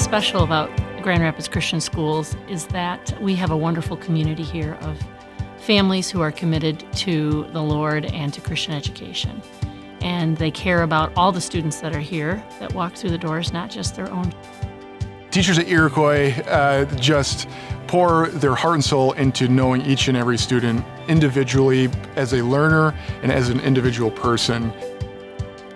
special about Grand Rapids Christian Schools is that we have a wonderful community here of families who are committed to the Lord and to Christian education. And they care about all the students that are here that walk through the doors, not just their own. Teachers at Iroquois just pour their heart and soul into knowing each and every student individually as a learner and as an individual person.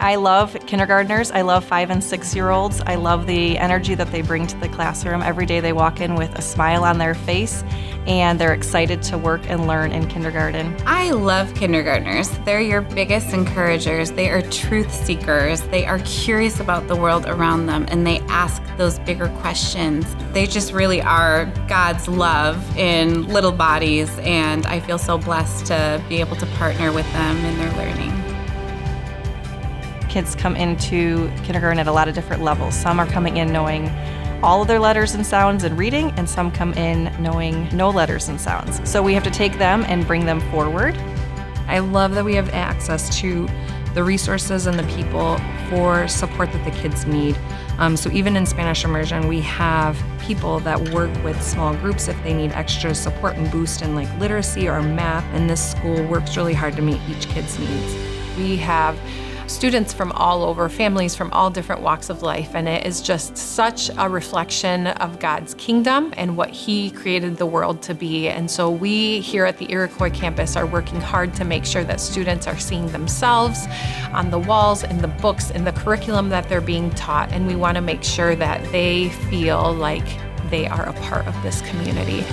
I love kindergartners. I love 5- and 6-year-olds. I love the energy that they bring to the classroom. Every day they walk in with a smile on their face and they're excited to work and learn in kindergarten. I love kindergartners. They're your biggest encouragers. They are truth seekers. They are curious about the world around them and they ask those bigger questions. They just really are God's love in little bodies, and I feel so blessed to be able to partner with them in their learning. Kids come into kindergarten at a lot of different levels. Some are coming in knowing all of their letters and sounds and reading, and some come in knowing no letters and sounds. So we have to take them and bring them forward. I love that we have access to the resources and the people for support that the kids need. So even in Spanish immersion, we have people that work with small groups if they need extra support and boost in like literacy or math, and this school works really hard to meet each kid's needs. We have students from all over, families from all different walks of life, and it is just such a reflection of God's kingdom and what He created the world to be. And so we here at the Iroquois campus are working hard to make sure that students are seeing themselves on the walls, in the books, in the curriculum that they're being taught, and we want to make sure that they feel like they are a part of this community.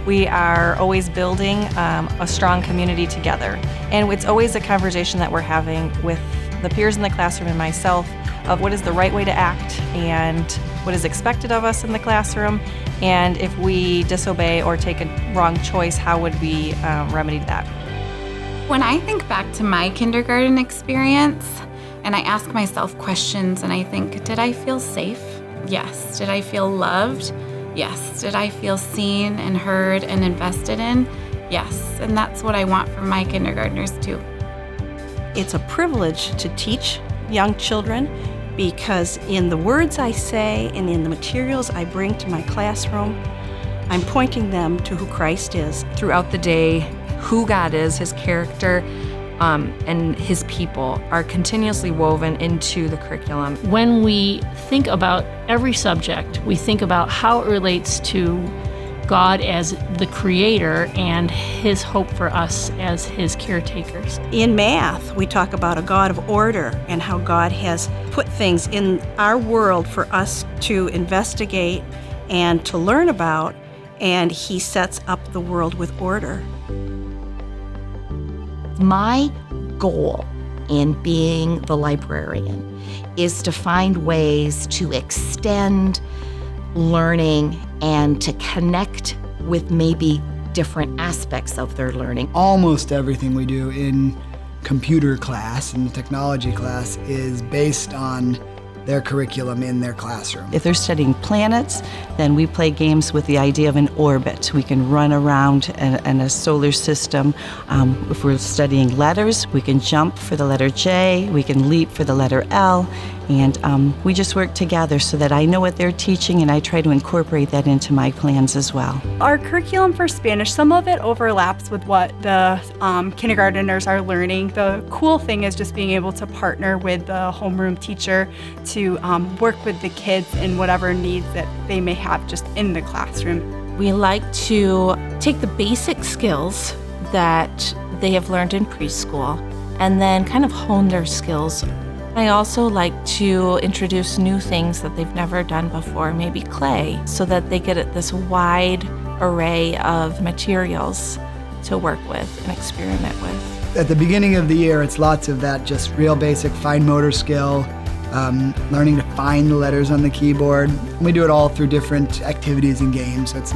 We are always building a strong community together. And it's always a conversation that we're having with the peers in the classroom and myself of what is the right way to act and what is expected of us in the classroom. And if we disobey or take a wrong choice, how would we remedy that? When I think back to my kindergarten experience and I ask myself questions and I think, did I feel safe? Yes. Did I feel loved? Yes. Did I feel seen and heard and invested in? Yes. And that's what I want from my kindergartners too. It's a privilege to teach young children because in the words I say and in the materials I bring to my classroom, I'm pointing them to who Christ is. Throughout the day, who God is, His character, and His people are continuously woven into the curriculum. When we think about every subject, we think about how it relates to God as the creator and His hope for us as His caretakers. In math, we talk about a God of order and how God has put things in our world for us to investigate and to learn about, and He sets up the world with order. My goal in being the librarian is to find ways to extend learning and to connect with maybe different aspects of their learning. Almost everything we do in computer class and technology class is based on their curriculum in their classroom. If they're studying planets, then we play games with the idea of an orbit. We can run around in a solar system. If we're studying letters, we can jump for the letter J, we can leap for the letter L, and we just work together so that I know what they're teaching and I try to incorporate that into my plans as well. Our curriculum for Spanish, some of it overlaps with what the kindergarteners are learning. The cool thing is just being able to partner with the homeroom teacher to work with the kids in whatever needs that they may have just in the classroom. We like to take the basic skills that they have learned in preschool and then kind of hone their skills. I also like to introduce new things that they've never done before, maybe clay, so that they get this wide array of materials to work with and experiment with. At the beginning of the year, it's lots of that just real basic fine motor skill, learning to find the letters on the keyboard. We do it all through different activities and games, so it's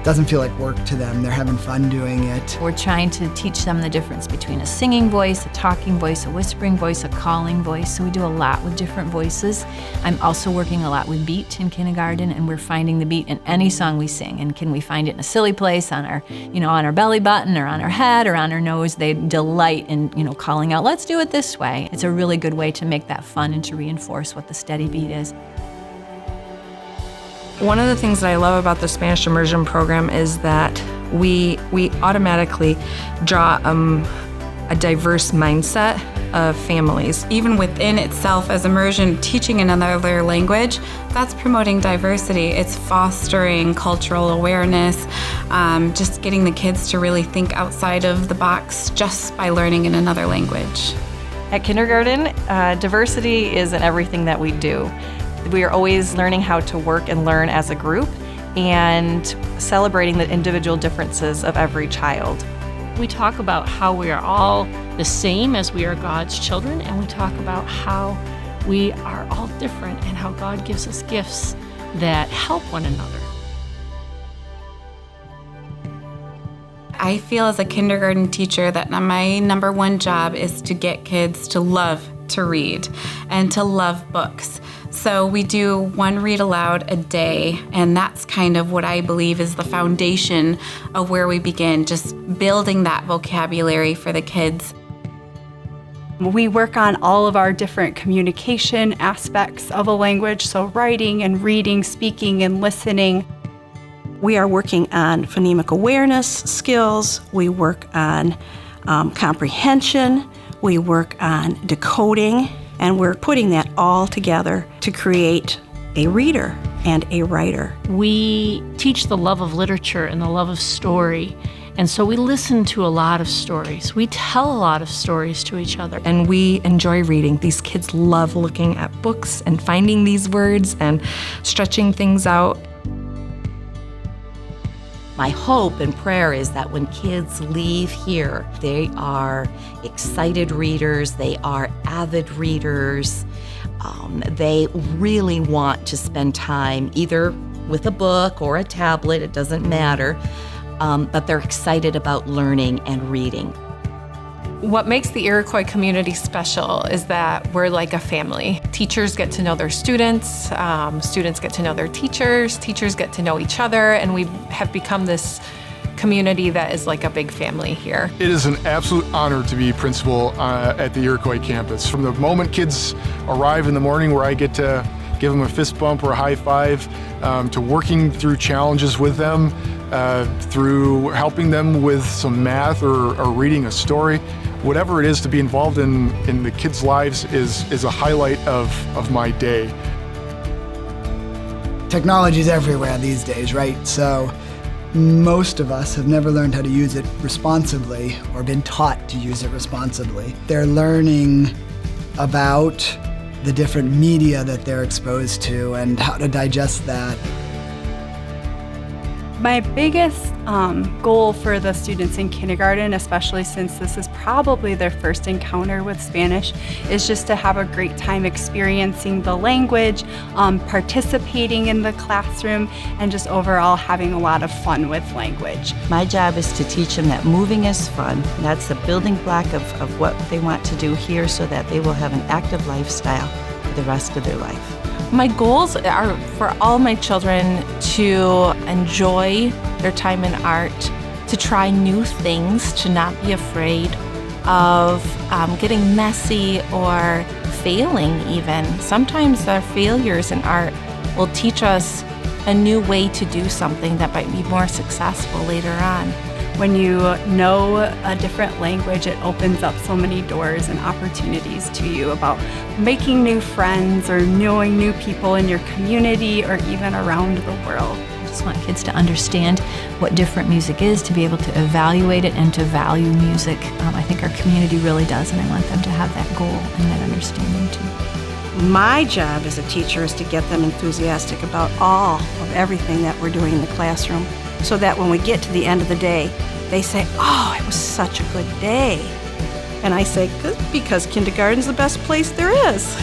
doesn't feel like work to them. They're having fun doing it. We're trying to teach them the difference between a singing voice, a talking voice, a whispering voice, a calling voice. So we do a lot with different voices. I'm also working a lot with beat in kindergarten, and we're finding the beat in any song we sing. And can we find it in a silly place on our, on our belly button or on our head or on our nose? They delight in, calling out, let's do it this way. It's a really good way to make that fun and to reinforce what the steady beat is. One of the things that I love about the Spanish immersion program is that we automatically draw a diverse mindset of families. Even within itself as immersion, teaching another language, that's promoting diversity. It's fostering cultural awareness, just getting the kids to really think outside of the box just by learning in another language. At kindergarten, diversity is in everything that we do. We are always learning how to work and learn as a group and celebrating the individual differences of every child. We talk about how we are all the same as we are God's children, and we talk about how we are all different and how God gives us gifts that help one another. I feel as a kindergarten teacher that my number one job is to get kids to love to read and to love books. So we do one read aloud a day, and that's kind of what I believe is the foundation of where we begin, just building that vocabulary for the kids. We work on all of our different communication aspects of a language, so writing and reading, speaking and listening. We are working on phonemic awareness skills. We work on comprehension. We work on decoding. And we're putting that all together to create a reader and a writer. We teach the love of literature and the love of story. And so we listen to a lot of stories. We tell a lot of stories to each other. And we enjoy reading. These kids love looking at books and finding these words and stretching things out. My hope and prayer is that when kids leave here, they are excited readers, they are avid readers, they really want to spend time either with a book or a tablet, it doesn't matter, but they're excited about learning and reading. What makes the Iroquois community special is that we're like a family. Teachers get to know their students, students get to know their teachers get to know each other, and we have become this community that is like a big family here. It is an absolute honor to be principal at the Iroquois campus. From the moment kids arrive in the morning where I get to give them a fist bump or a high five, to working through challenges with them, through helping them with some math or reading a story. Whatever it is to be involved in the kids' lives is a highlight of my day. Technology's everywhere these days, right? So most of us have never learned how to use it responsibly or been taught to use it responsibly. They're learning about the different media that they're exposed to and how to digest that. My biggest goal for the students in kindergarten, especially since this is probably their first encounter with Spanish, is just to have a great time experiencing the language, participating in the classroom, and just overall having a lot of fun with language. My job is to teach them that moving is fun. That's the building block of what they want to do here so that they will have an active lifestyle for the rest of their life. My goals are for all my children to enjoy their time in art, to try new things, to not be afraid of getting messy or failing even. Sometimes our failures in art will teach us a new way to do something that might be more successful later on. When you know a different language, it opens up so many doors and opportunities to you about making new friends or knowing new people in your community or even around the world. I just want kids to understand what different music is, to be able to evaluate it and to value music. I think our community really does, and I want them to have that goal and that understanding too. My job as a teacher is to get them enthusiastic about all of everything that we're doing in the classroom, so that when we get to the end of the day, they say, "Oh, it was such a good day." And I say, "Because kindergarten's the best place there is."